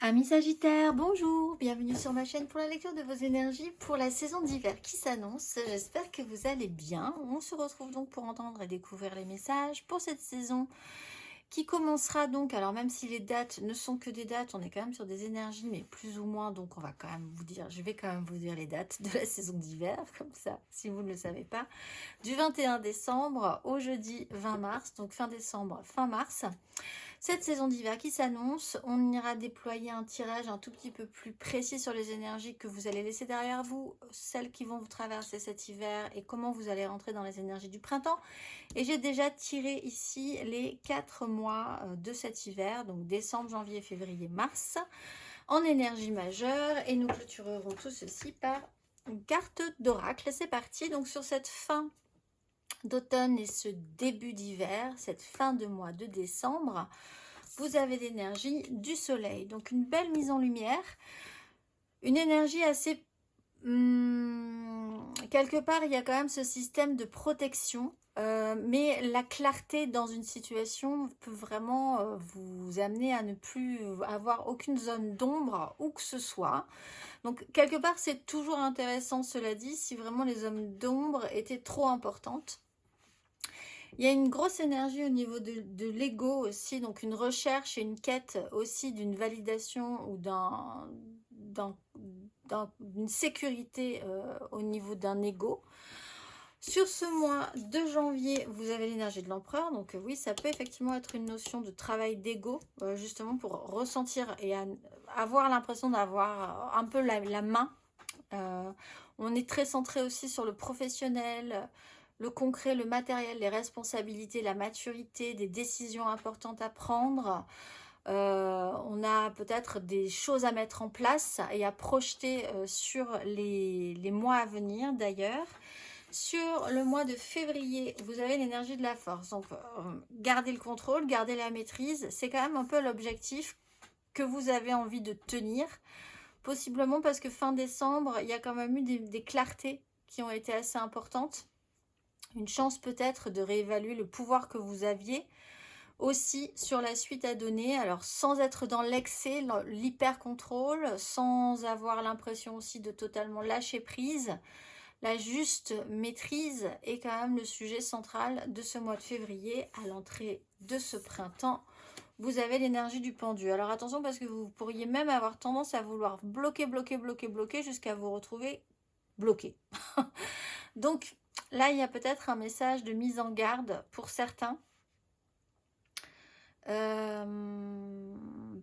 Amis Sagittaires, bonjour, bienvenue sur ma chaîne pour la lecture de vos énergies pour la saison d'hiver qui s'annonce. J'espère que vous allez bien. On se retrouve donc pour entendre et découvrir les messages pour cette saison qui commencera donc, alors même si les dates ne sont que des dates, on est quand même sur des énergies, mais plus ou moins, donc on va quand même vous dire, je vais quand même vous dire les dates de la saison d'hiver, comme ça, si vous ne le savez pas, du 21 décembre au jeudi 20 mars, donc fin décembre, fin mars. Cette saison d'hiver qui s'annonce, on ira déployer un tirage un tout petit peu plus précis sur les énergies que vous allez laisser derrière vous, celles qui vont vous traverser cet hiver et comment vous allez rentrer dans les énergies du printemps. Et j'ai déjà tiré ici les 4 mois de cet hiver, donc décembre, janvier, février, mars, en énergie majeure. Et nous clôturerons tout ceci par une carte d'oracle. C'est parti, donc sur cette fin d'automne et ce début d'hiver, cette fin de mois de décembre, vous avez l'énergie du soleil. Donc une belle mise en lumière, une énergie assez... quelque part, il y a quand même ce système de protection, mais la clarté dans une situation peut vraiment vous amener à ne plus avoir aucune zone d'ombre où que ce soit. Donc quelque part, c'est toujours intéressant, cela dit, si vraiment les zones d'ombre étaient trop importantes. Il y a une grosse énergie au niveau de l'ego aussi, donc une recherche et une quête aussi d'une validation ou d'une sécurité au niveau d'un ego. Sur ce mois de janvier, vous avez l'énergie de l'empereur, donc oui, ça peut effectivement être une notion de travail d'ego, justement pour ressentir et avoir l'impression d'avoir un peu la main. On est très centré aussi sur le professionnel, le concret, le matériel, les responsabilités, la maturité, des décisions importantes à prendre. On a peut-être des choses à mettre en place et à projeter sur les mois à venir d'ailleurs. Sur le mois de février, vous avez l'énergie de la force. Donc, gardez le contrôle, gardez la maîtrise. C'est quand même un peu l'objectif que vous avez envie de tenir. Possiblement parce que fin décembre, il y a quand même eu des clartés qui ont été assez importantes. Une chance peut-être de réévaluer le pouvoir que vous aviez aussi sur la suite à donner. Alors sans être dans l'excès, l'hyper-contrôle, sans avoir l'impression aussi de totalement lâcher prise. La juste maîtrise est quand même le sujet central de ce mois de février à l'entrée de ce printemps. Vous avez l'énergie du pendu. Alors attention parce que vous pourriez même avoir tendance à vouloir bloquer jusqu'à vous retrouver bloqué. Donc là, il y a peut-être un message de mise en garde pour certains.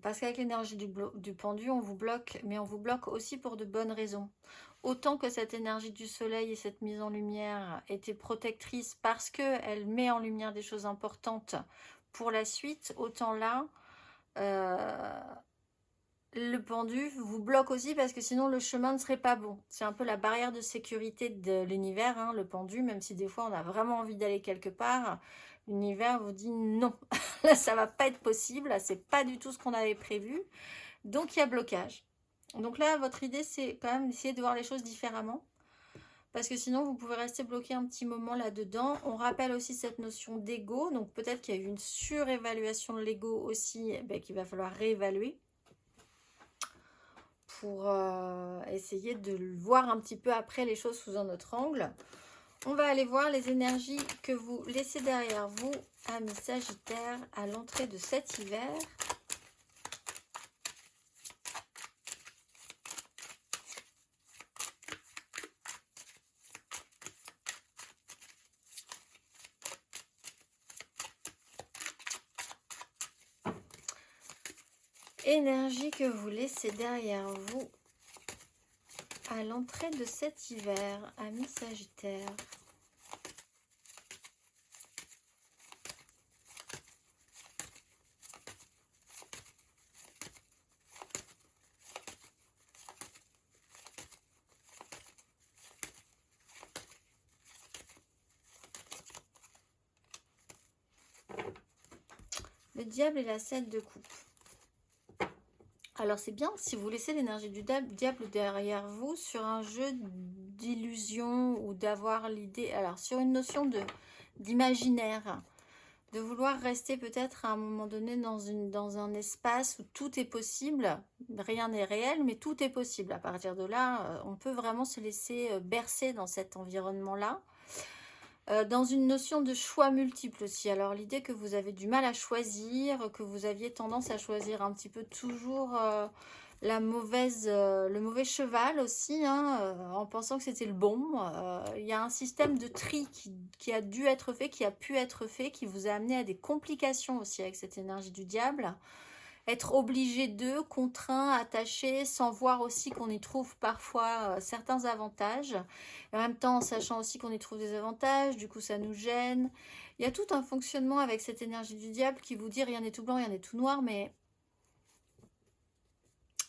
Parce qu'avec l'énergie du pendu, on vous bloque, mais on vous bloque aussi pour de bonnes raisons. Autant que cette énergie du soleil et cette mise en lumière était protectrice parce qu'elle met en lumière des choses importantes pour la suite, autant là, le pendu vous bloque aussi parce que sinon le chemin ne serait pas bon. C'est un peu la barrière de sécurité de l'univers, hein, le pendu, même si des fois on a vraiment envie d'aller quelque part, l'univers vous dit non, là ça va pas être possible, là c'est pas du tout ce qu'on avait prévu, donc il y a blocage. Donc là votre idée c'est quand même d'essayer de voir les choses différemment, parce que sinon vous pouvez rester bloqué un petit moment là-dedans. On rappelle aussi cette notion d'ego, donc peut-être qu'il y a eu une surévaluation de l'ego aussi, qu'il va falloir réévaluer pour essayer de voir un petit peu après les choses sous un autre angle. On va aller voir les énergies que vous laissez derrière vous, amis Sagittaires, à l'entrée de cet hiver. Énergie que vous laissez derrière vous à l'entrée de cet hiver, amis Sagittaires. Le diable et la 7 de coupe. Alors c'est bien si vous laissez l'énergie du diable derrière vous sur un jeu d'illusion ou d'avoir l'idée, alors sur une notion d'imaginaire. de vouloir rester peut-être à un moment donné dans un espace où tout est possible. Rien n'est réel, mais tout est possible. À partir de là, on peut vraiment se laisser bercer dans cet environnement-là. Dans une notion de choix multiple aussi. Alors l'idée que vous avez du mal à choisir, que vous aviez tendance à choisir un petit peu toujours le mauvais cheval aussi, hein, en pensant que c'était le bon. Il y a un système de tri qui a dû être fait, qui a pu être fait, qui vous a amené à des complications aussi avec cette énergie du diable. Être obligé de, contraint, attaché, sans voir aussi qu'on y trouve parfois certains avantages. Et en même temps, en sachant aussi qu'on y trouve des avantages, du coup ça nous gêne. Il y a tout un fonctionnement avec cette énergie du diable qui vous dit rien n'est tout blanc, rien n'est tout noir, mais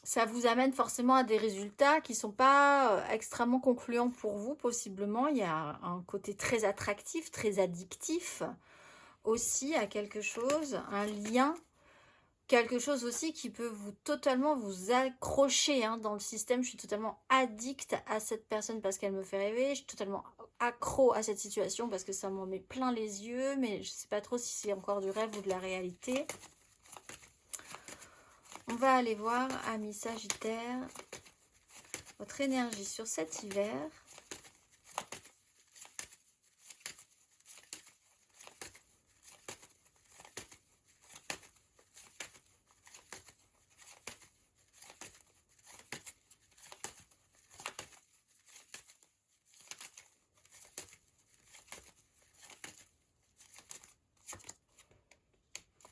ça vous amène forcément à des résultats qui ne sont pas extrêmement concluants pour vous, possiblement. Il y a un côté très attractif, très addictif aussi à quelque chose, un lien. Quelque chose aussi qui peut totalement vous accrocher hein, dans le système. Je suis totalement addict à cette personne parce qu'elle me fait rêver. Je suis totalement accro à cette situation parce que ça m'en met plein les yeux. Mais je ne sais pas trop si c'est encore du rêve ou de la réalité. On va aller voir, amis Sagittaire, votre énergie sur cet hiver.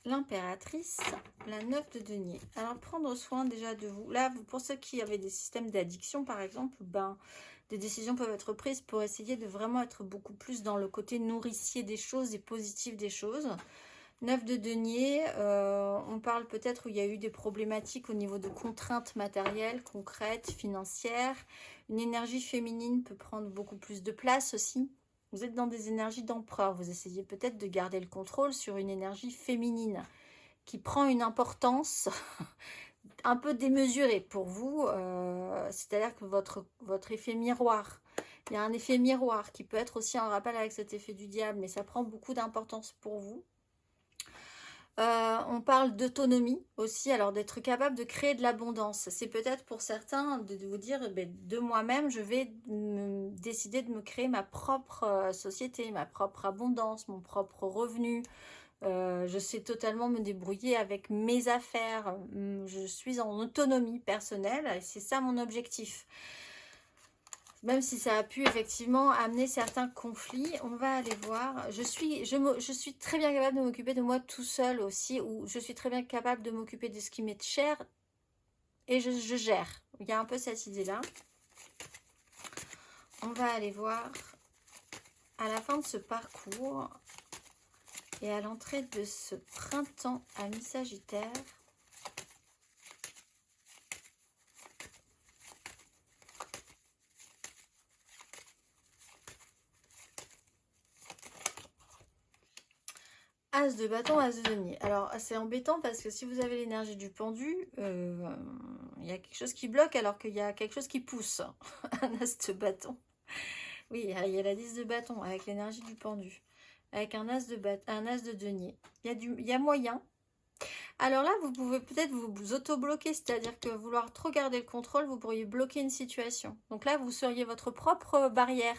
L'impératrice, la 9 de denier. Alors, prendre soin déjà de vous. Là, pour ceux qui avaient des systèmes d'addiction, par exemple, ben, des décisions peuvent être prises pour essayer de vraiment être beaucoup plus dans le côté nourricier des choses et positif des choses. 9 de denier, on parle peut-être où il y a eu des problématiques au niveau de contraintes matérielles, concrètes, financières. Une énergie féminine peut prendre beaucoup plus de place aussi. Vous êtes dans des énergies d'empereur. Vous essayez peut-être de garder le contrôle sur une énergie féminine qui prend une importance un peu démesurée pour vous. C'est-à-dire que votre effet miroir, il y a un effet miroir qui peut être aussi en rappel avec cet effet du diable, mais ça prend beaucoup d'importance pour vous. On parle d'autonomie aussi, alors d'être capable de créer de l'abondance. C'est peut-être pour certains de vous dire, de moi-même, je vais décider de me créer ma propre société, ma propre abondance, mon propre revenu. Je sais totalement me débrouiller avec mes affaires. Je suis en autonomie personnelle et c'est ça mon objectif. Même si ça a pu effectivement amener certains conflits, on va aller voir. Je suis très bien capable de m'occuper de moi tout seul aussi, ou je suis très bien capable de m'occuper de ce qui m'est cher et je gère. Il y a un peu cette idée-là. On va aller voir à la fin de ce parcours et à l'entrée de ce printemps à mi-Sagittaire. As de bâton, as de denier. Alors, c'est embêtant parce que si vous avez l'énergie du pendu, il y a quelque chose qui bloque alors qu'il y a quelque chose qui pousse. Un as de bâton. Oui, il y a la 10 de bâton avec l'énergie du pendu. Avec un as de denier. Il y a moyen. Alors là, vous pouvez peut-être vous auto-bloquer, c'est-à-dire que vouloir trop garder le contrôle, vous pourriez bloquer une situation. Donc là, vous seriez votre propre barrière.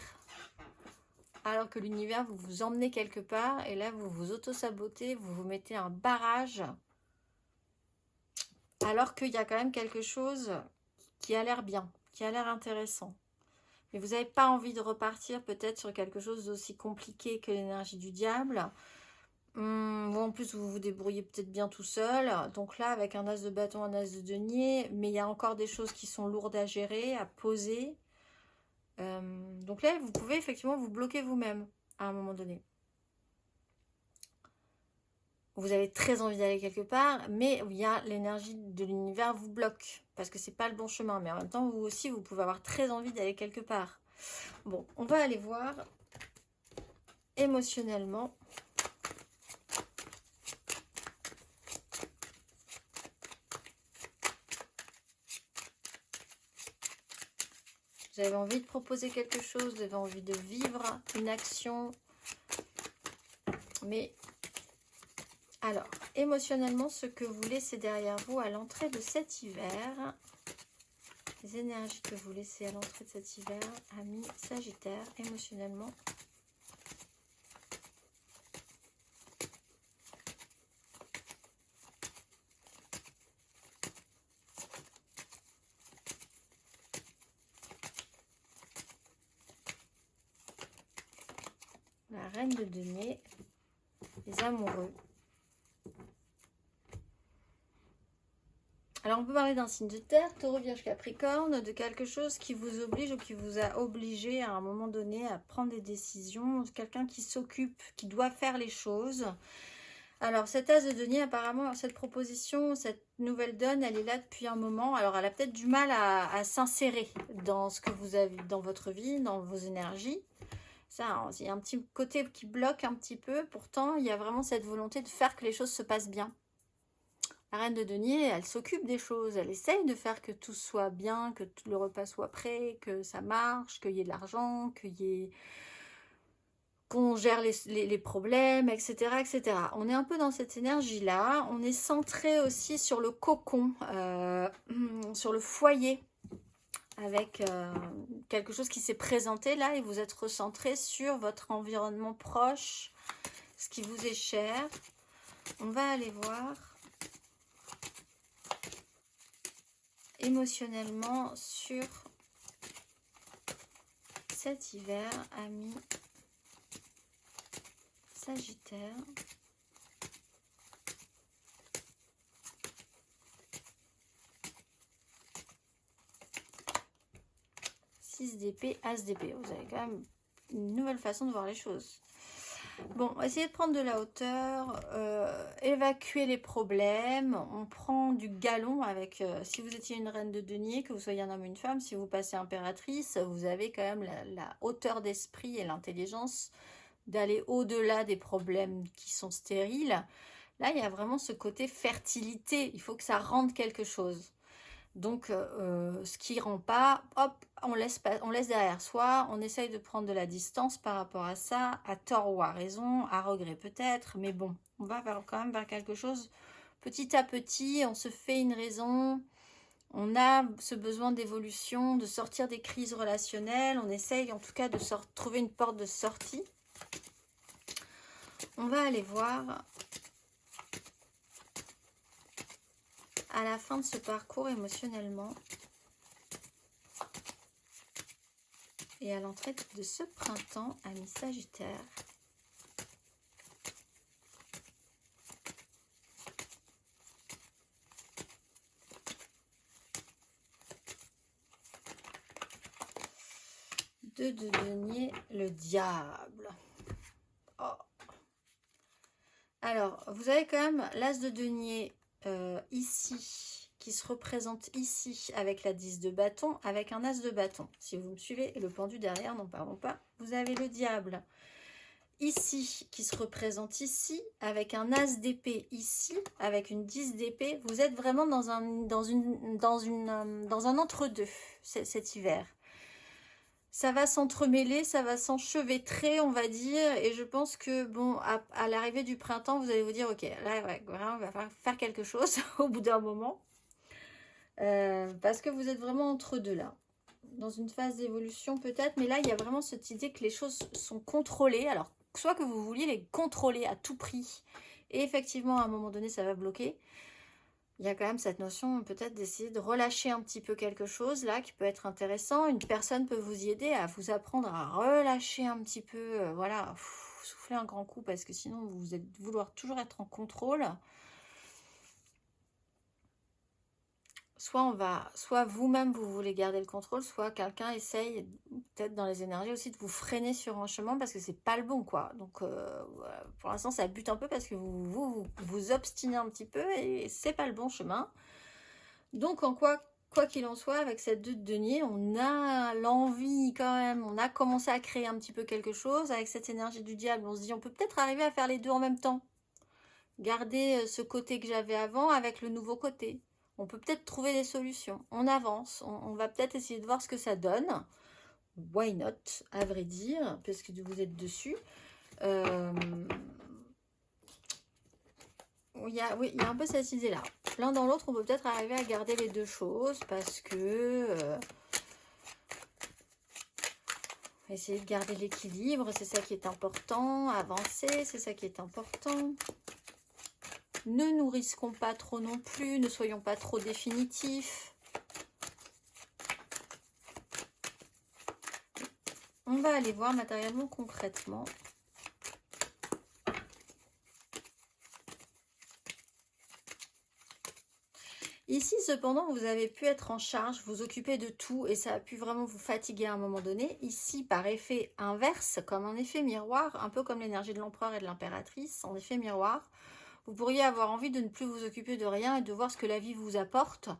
Alors que l'univers, vous vous emmenez quelque part et là, vous vous auto-sabotez, vous vous mettez un barrage. Alors qu'il y a quand même quelque chose qui a l'air bien, qui a l'air intéressant. Mais vous n'avez pas envie de repartir peut-être sur quelque chose d'aussi compliqué que l'énergie du diable. En plus, vous vous débrouillez peut-être bien tout seul. Donc là, avec un as de bâton, un as de denier, mais il y a encore des choses qui sont lourdes à gérer, à poser. Donc là, vous pouvez effectivement vous bloquer vous-même à un moment donné. Vous avez très envie d'aller quelque part, mais il y a l'énergie de l'univers vous bloque parce que c'est pas le bon chemin. Mais en même temps, vous aussi, vous pouvez avoir très envie d'aller quelque part. Bon, on va aller voir émotionnellement. Vous avez envie de proposer quelque chose, vous avez envie de vivre une action, mais Alors, émotionnellement, ce que vous laissez derrière vous à l'entrée de cet hiver, les énergies que vous laissez à l'entrée de cet hiver, amis Sagittaire, émotionnellement. La reine de denier, les amoureux. Alors, on peut parler d'un signe de terre, Taureau, Vierge, Capricorne, de quelque chose qui vous oblige ou qui vous a obligé à un moment donné à prendre des décisions. Quelqu'un qui s'occupe, qui doit faire les choses. Alors, cet as de denier, apparemment, cette proposition, cette nouvelle donne, elle est là depuis un moment. Alors, elle a peut-être du mal à s'insérer dans ce que vous avez, dans votre vie, dans vos énergies. Ça, il y a un petit côté qui bloque un petit peu. Pourtant, il y a vraiment cette volonté de faire que les choses se passent bien. La reine de denier, elle s'occupe des choses, elle essaye de faire que tout soit bien, que tout le repas soit prêt, que ça marche, qu'il y ait de l'argent, qu'on gère les problèmes, etc., etc. On est un peu dans cette énergie-là. On est centré aussi sur le cocon, sur le foyer, avec quelque chose qui s'est présenté là, et vous êtes recentré sur votre environnement proche, ce qui vous est cher. On va aller voir émotionnellement sur cet hiver, amis Sagittaire. D'épée, As d'épée. Vous avez quand même une nouvelle façon de voir les choses. Bon, essayez de prendre de la hauteur, évacuer les problèmes. On prend du galon avec, si vous étiez une reine de denier, que vous soyez un homme ou une femme, si vous passez impératrice, vous avez quand même la hauteur d'esprit et l'intelligence d'aller au-delà des problèmes qui sont stériles. Là, il y a vraiment ce côté fertilité. Il faut que ça rende quelque chose. Donc, ce qui ne rend pas, hop, on laisse derrière soi, on essaye de prendre de la distance par rapport à ça, à tort ou à raison, à regret peut-être, mais bon, on va quand même vers quelque chose petit à petit, on se fait une raison, on a ce besoin d'évolution, de sortir des crises relationnelles, on essaye en tout cas de trouver une porte de sortie. On va aller voir à la fin de ce parcours émotionnellement et à l'entrée de ce printemps, amis Sagittaire. Deux de denier, le diable. Oh. Alors, vous avez quand même l'as de denier ici, qui se représente ici avec la 10 de bâton, avec un as de bâton. Si vous me suivez, et le pendu derrière, n'en parlons pas. Vous avez le diable ici, qui se représente ici, avec un as d'épée ici, avec une 10 d'épée. Vous êtes vraiment dans un entre-deux cet hiver. Ça va s'entremêler, ça va s'enchevêtrer, on va dire. Et je pense que, bon, à l'arrivée du printemps, vous allez vous dire, ok, là, ouais, on va faire quelque chose au bout d'un moment. Parce que vous êtes vraiment entre deux là. Dans une phase d'évolution peut-être. Mais là, il y a vraiment cette idée que les choses sont contrôlées. Alors, soit que vous vouliez les contrôler à tout prix. Et effectivement, à un moment donné, ça va bloquer. Il y a quand même cette notion peut-être d'essayer de relâcher un petit peu quelque chose là qui peut être intéressant. Une personne peut vous y aider à vous apprendre à relâcher un petit peu, voilà, souffler un grand coup parce que sinon vous allez vouloir toujours être en contrôle. Soit vous-même vous voulez garder le contrôle, soit quelqu'un essaye peut-être dans les énergies aussi de vous freiner sur un chemin parce que c'est pas le bon quoi. Donc pour l'instant ça bute un peu parce que vous obstinez un petit peu et c'est pas le bon chemin. Donc quoi qu'il en soit, avec cette 2 de denier, on a l'envie quand même, on a commencé à créer un petit peu quelque chose. Avec cette énergie du diable, on se dit on peut peut-être arriver à faire les deux en même temps. Garder ce côté que j'avais avant avec le nouveau côté. On peut peut-être trouver des solutions. On avance, on va peut-être essayer de voir ce que ça donne. Why not, à vrai dire, parce que vous êtes dessus. oui, il y a un peu cette idée-là. L'un dans l'autre, on peut peut-être arriver à garder les deux choses parce que essayer de garder l'équilibre, c'est ça qui est important. Avancer, c'est ça qui est important. Ne nous risquons pas trop non plus, ne soyons pas trop définitifs. On va aller voir matériellement, concrètement. Ici, cependant, vous avez pu être en charge, vous occuper de tout et ça a pu vraiment vous fatiguer à un moment donné. Ici, par effet inverse, comme un effet miroir, un peu comme l'énergie de l'empereur et de l'impératrice, en effet miroir, vous pourriez avoir envie de ne plus vous occuper de rien et de voir ce que la vie vous apporte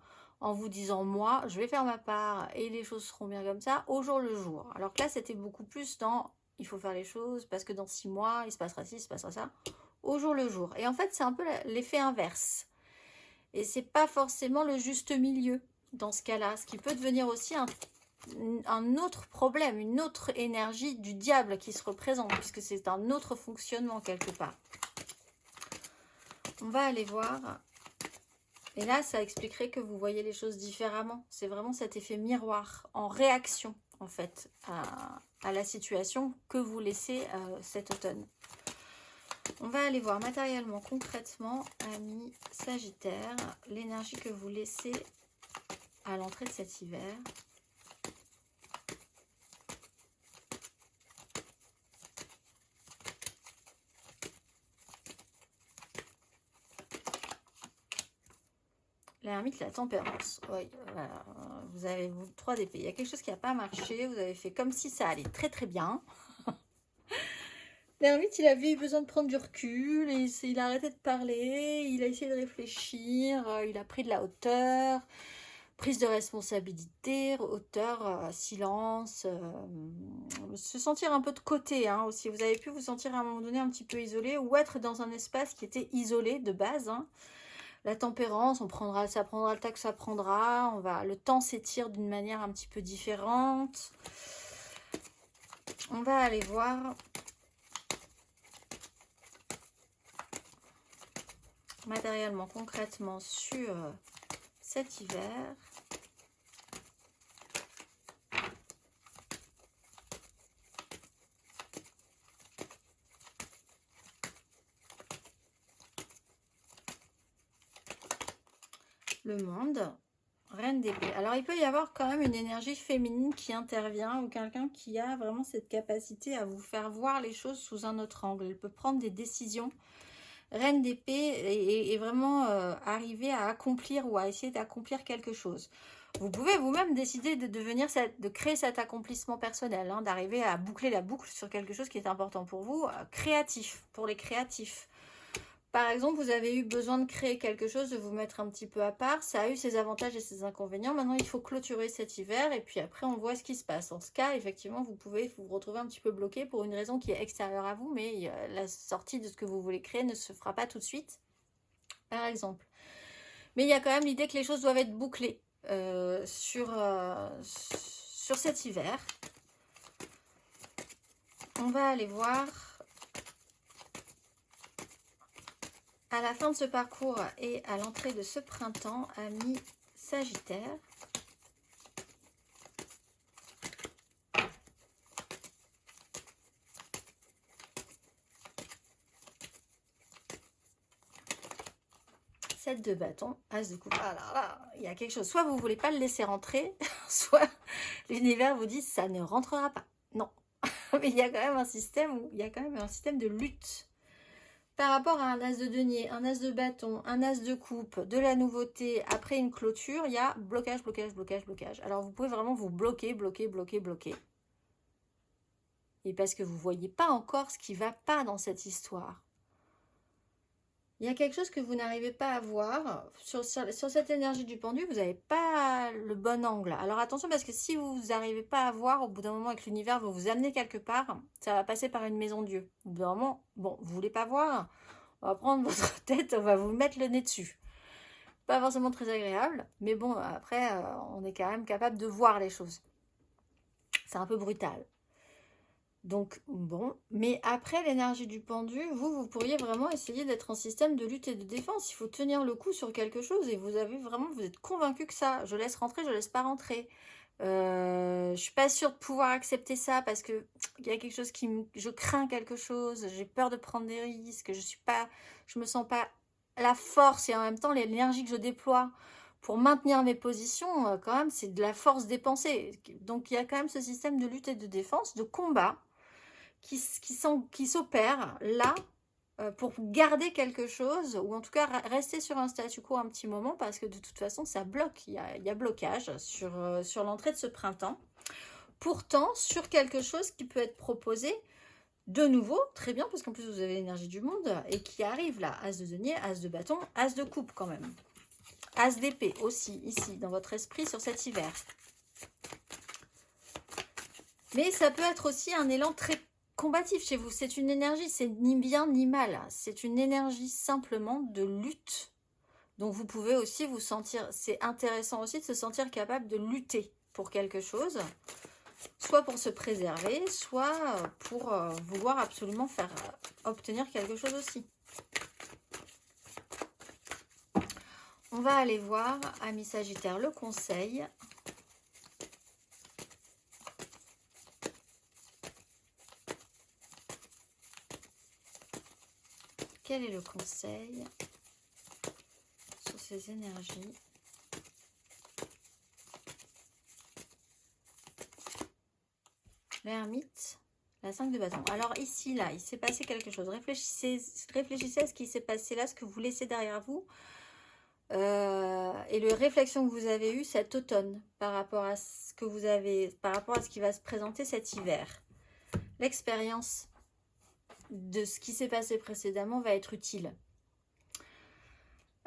en vous disant, moi, je vais faire ma part et les choses seront bien comme ça, au jour le jour. Alors que là, c'était beaucoup plus dans, il faut faire les choses parce que dans 6 mois, il se passera ci, il se passera ça, au jour le jour. Et en fait, c'est un peu l'effet inverse. Et c'est pas forcément le juste milieu dans ce cas-là, ce qui peut devenir aussi un autre problème, une autre énergie du diable qui se représente, puisque c'est un autre fonctionnement quelque part. On va aller voir. Et là, ça expliquerait que vous voyez les choses différemment. C'est vraiment cet effet miroir, en réaction, en fait, à la situation que vous laissez cet automne. On va aller voir matériellement, concrètement, amis Sagittaire, l'énergie que vous laissez à l'entrée de cet hiver. L'ermite, la tempérance. Oui, voilà. Vous avez 3 d'épée. Il y a quelque chose qui n'a pas marché. Vous avez fait comme si ça allait très très bien. L'ermite, il avait eu besoin de prendre du recul, et il a arrêté de parler, il a essayé de réfléchir, il a pris de la hauteur, prise de responsabilité, hauteur, silence, se sentir un peu de côté hein, aussi. Vous avez pu vous sentir à un moment donné un petit peu isolé ou être dans un espace qui était isolé de base. Hein. La tempérance, ça prendra le temps que ça prendra, le temps s'étire d'une manière un petit peu différente. On va aller voir... matériellement, concrètement, sur cet hiver. Le monde, reine d'épée. Alors, il peut y avoir quand même une énergie féminine qui intervient ou quelqu'un qui a vraiment cette capacité à vous faire voir les choses sous un autre angle. Elle peut prendre des décisions. Reine d'épée est vraiment arriver à accomplir ou à essayer d'accomplir quelque chose. Vous pouvez vous-même décider de créer cet accomplissement personnel, hein, d'arriver à boucler la boucle sur quelque chose qui est important pour vous, créatif, pour les créatifs. Par exemple, vous avez eu besoin de créer quelque chose, de vous mettre un petit peu à part. Ça a eu ses avantages et ses inconvénients. Maintenant, il faut clôturer cet hiver et puis après, on voit ce qui se passe. En ce cas, effectivement, vous pouvez vous retrouver un petit peu bloqué pour une raison qui est extérieure à vous, mais la sortie de ce que vous voulez créer ne se fera pas tout de suite, par exemple. Mais il y a quand même l'idée que les choses doivent être bouclées sur cet hiver. On va aller voir... à la fin de ce parcours et à l'entrée de ce printemps, amis Sagittaire. Sept de bâton, as de coupe. Ah là là, il y a quelque chose. Soit vous ne voulez pas le laisser rentrer, soit l'univers vous dit ça ne rentrera pas. Non. Mais il y a quand même un système où il y a quand même un système de lutte. Par rapport à un as de denier, un as de bâton, un as de coupe, de la nouveauté, après une clôture, il y a blocage, blocage, blocage, blocage. Alors vous pouvez vraiment vous bloquer, bloquer, bloquer, bloquer. Et parce que vous ne voyez pas encore ce qui ne va pas dans cette histoire. Il y a quelque chose que vous n'arrivez pas à voir. Sur cette énergie du pendu, vous n'avez pas le bon angle. Alors attention, parce que si vous n'arrivez pas à voir, au bout d'un moment, avec l'univers va vous amener quelque part, ça va passer par une maison Dieu. Au bout d'un moment, bon, vous ne voulez pas voir, on va prendre votre tête, on va vous mettre le nez dessus. Pas forcément très agréable, mais bon, après, on est quand même capable de voir les choses. C'est un peu brutal. Donc, bon, mais après l'énergie du pendu, vous pourriez vraiment essayer d'être en système de lutte et de défense. Il faut tenir le coup sur quelque chose et vous avez vraiment, vous êtes convaincu que ça, je laisse rentrer, je laisse pas rentrer. Je suis pas sûre de pouvoir accepter ça parce que il y a quelque chose je crains quelque chose, j'ai peur de prendre des risques, je me sens pas la force et en même temps l'énergie que je déploie pour maintenir mes positions, quand même, c'est de la force dépensée. Donc il y a quand même ce système de lutte et de défense, de combat qui s'opèrent là pour garder quelque chose, ou en tout cas rester sur un statu quo un petit moment, parce que de toute façon ça bloque, il y a blocage sur l'entrée de ce printemps. Pourtant, sur quelque chose qui peut être proposé de nouveau, très bien, parce qu'en plus vous avez l'énergie du monde, et qui arrive là, as de denier, as de bâton, as de coupe quand même. As d'épée aussi, ici, dans votre esprit, sur cet hiver. Mais ça peut être aussi un élan très combatif chez vous. C'est une énergie, c'est ni bien ni mal. C'est une énergie simplement de lutte. Donc vous pouvez aussi vous sentir, c'est intéressant aussi de se sentir capable de lutter pour quelque chose. Soit pour se préserver, soit pour vouloir absolument faire obtenir quelque chose aussi. On va aller voir, amis Sagittaire, le conseil. Quel est le conseil sur ces énergies? L'ermite, la 5 de bâton. Alors ici, là, il s'est passé quelque chose. Réfléchissez à ce qui s'est passé là, ce que vous laissez derrière vous. Et les réflexions que vous avez eues cet automne par rapport à ce que vous avez, par rapport à ce qui va se présenter cet hiver. L'expérience de ce qui s'est passé précédemment va être utile.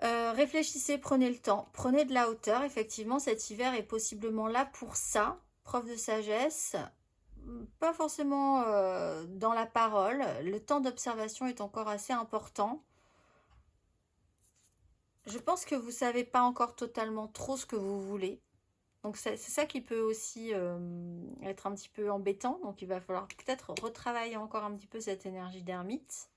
Réfléchissez, prenez le temps, prenez de la hauteur. Effectivement, cet hiver est possiblement là pour ça. Preuve de sagesse, pas forcément dans la parole. Le temps d'observation est encore assez important. Je pense que vous ne savez pas encore totalement trop ce que vous voulez. Donc c'est ça qui peut aussi être un petit peu embêtant. Donc il va falloir peut-être retravailler encore un petit peu cette énergie d'ermite.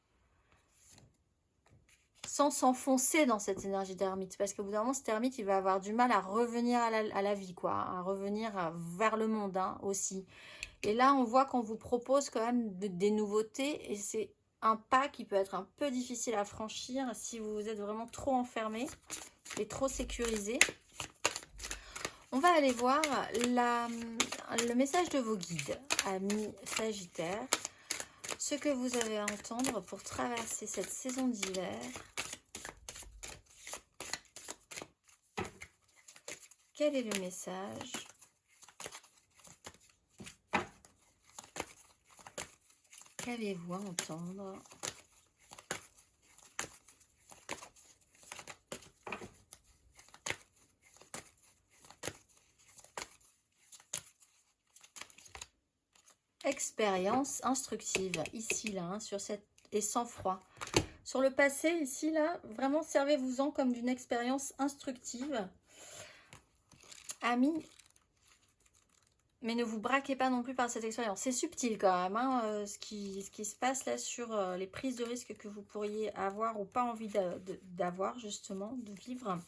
Sans s'enfoncer dans cette énergie d'ermite. Parce qu'au bout d'un moment, cet ermite, il va avoir du mal à revenir à la vie, quoi. À revenir vers le monde aussi. Et là, on voit qu'on vous propose quand même des nouveautés. Et c'est un pas qui peut être un peu difficile à franchir si vous êtes vraiment trop enfermé et trop sécurisé. On va aller voir le message de vos guides, amis Sagittaires. Ce que vous avez à entendre pour traverser cette saison d'hiver. Quel est le message? Qu'allez-vous entendre? Expérience instructive, ici, là, hein, sur cette... et sans froid. Sur le passé, ici, là, vraiment, servez-vous-en comme d'une expérience instructive. Amis, mais ne vous braquez pas non plus par cette expérience. C'est subtil quand même, hein, ce qui se passe là sur les prises de risque que vous pourriez avoir ou pas envie d'avoir, justement, de vivre.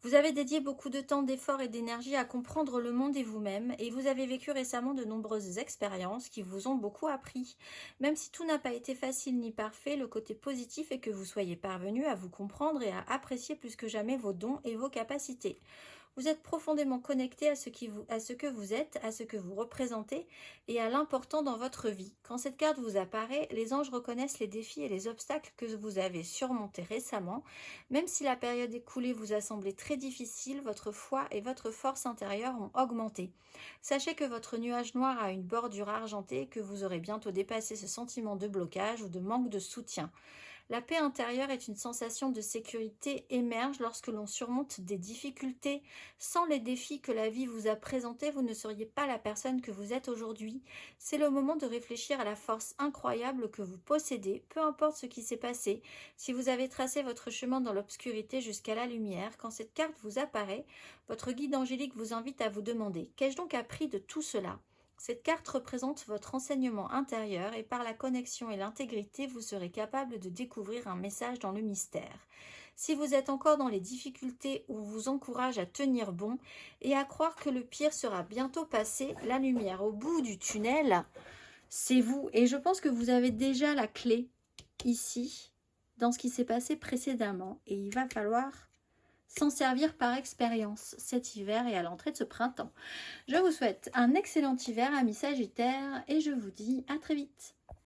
Vous avez dédié beaucoup de temps, d'efforts et d'énergie à comprendre le monde et vous-même, et vous avez vécu récemment de nombreuses expériences qui vous ont beaucoup appris. Même si tout n'a pas été facile ni parfait, le côté positif est que vous soyez parvenu à vous comprendre et à apprécier plus que jamais vos dons et vos capacités. Vous êtes profondément connecté à ce que vous êtes, à ce que vous représentez et à l'important dans votre vie. Quand cette carte vous apparaît, les anges reconnaissent les défis et les obstacles que vous avez surmontés récemment. Même si la période écoulée vous a semblé très difficile, votre foi et votre force intérieure ont augmenté. Sachez que votre nuage noir a une bordure argentée et que vous aurez bientôt dépassé ce sentiment de blocage ou de manque de soutien. La paix intérieure est une sensation de sécurité émerge lorsque l'on surmonte des difficultés. Sans les défis que la vie vous a présentés, vous ne seriez pas la personne que vous êtes aujourd'hui. C'est le moment de réfléchir à la force incroyable que vous possédez, peu importe ce qui s'est passé. Si vous avez tracé votre chemin dans l'obscurité jusqu'à la lumière, quand cette carte vous apparaît, votre guide angélique vous invite à vous demander « Qu'ai-je donc appris de tout cela ?» Cette carte représente votre enseignement intérieur et par la connexion et l'intégrité, vous serez capable de découvrir un message dans le mystère. Si vous êtes encore dans les difficultés, on vous encourage à tenir bon et à croire que le pire sera bientôt passé. La lumière au bout du tunnel, c'est vous. Et je pense que vous avez déjà la clé ici, dans ce qui s'est passé précédemment. Et il va falloir s'en servir par expérience cet hiver et à l'entrée de ce printemps. Je vous souhaite un excellent hiver, amis Sagittaires, et je vous dis à très vite.